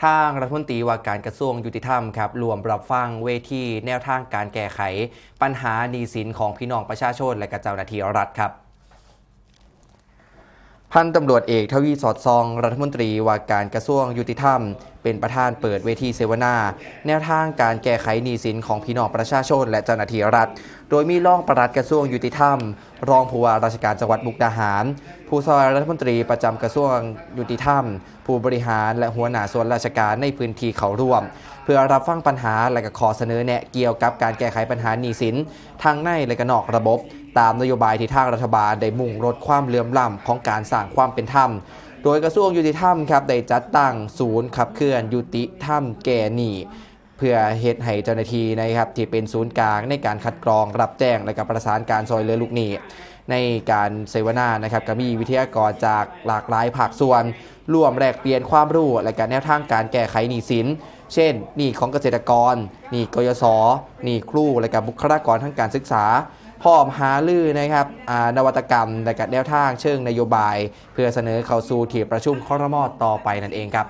ทางรัฐมนตรีว่าการกระทรวงยุติธรรมครับรวมรับฟังเวทีแนวทางการแก้ไขปัญหาหนี้สินของพี่น้องประชาชนและเจ้าหน้าที่รัฐครับพันตำรวจเอกทวีสอดซองรัฐมนตรีว่าการกระทรวงยุติธรรมเป็นประธานเปิดเวทีเสวนาแนวทางการแก้ไขหนี้สินของพี่น้องประชาชนและเจ้าหน้าที่รัฐโดยมีรองปลัดกระทรวงยุติธรรมรองผู้ว่าราชการจังหวัดมุกดาหารผู้ช่วยรัฐมนตรีประจำกระทรวงยุติธรรมผู้บริหารและหัวหน้าส่วนราชการในพื้นที่เขาร่วมเพื่อรับฟังปัญหาและก็ขอเสนอแนะเกี่ยวกับการแก้ไขปัญหาหนี้สินทั้งในและก็นอกระบบตามนโยบายที่ทางรัฐบาลได้มุ่งลดความเหลื่อมล้ำของการสร้างความเป็นธรรมโดยกระทรวงยุติธรรมครับได้จัดตั้งศูนย์ขับเคลื่อนยุติธรรมแก่หนี้เพื่อเฮ็ดให้เจ้าหน้าที่นะครับที่เป็นศูนย์กลางในการคัดกรองรับแจ้งและก็ประสานการซอยเหลือลูกหนี้ในการเสวนานะครับก็มีวิทยากรจากหลากหลายภาคส่วนร่วมแลกเปลี่ยนความรู้และการแนวทางการแก้ไขหนี้สินเช่นหนี้ของเกษตรกรหนี้กยศหนี้ครูและก็บุคลากรทางการศึกษาพร้อมหารือนะครับนวัตกรรมและก็แนวทางเชิงนโยบายเพื่อเสนอเข้าสู่ที่ประชุมครม.ต่อไปนั่นเองครับ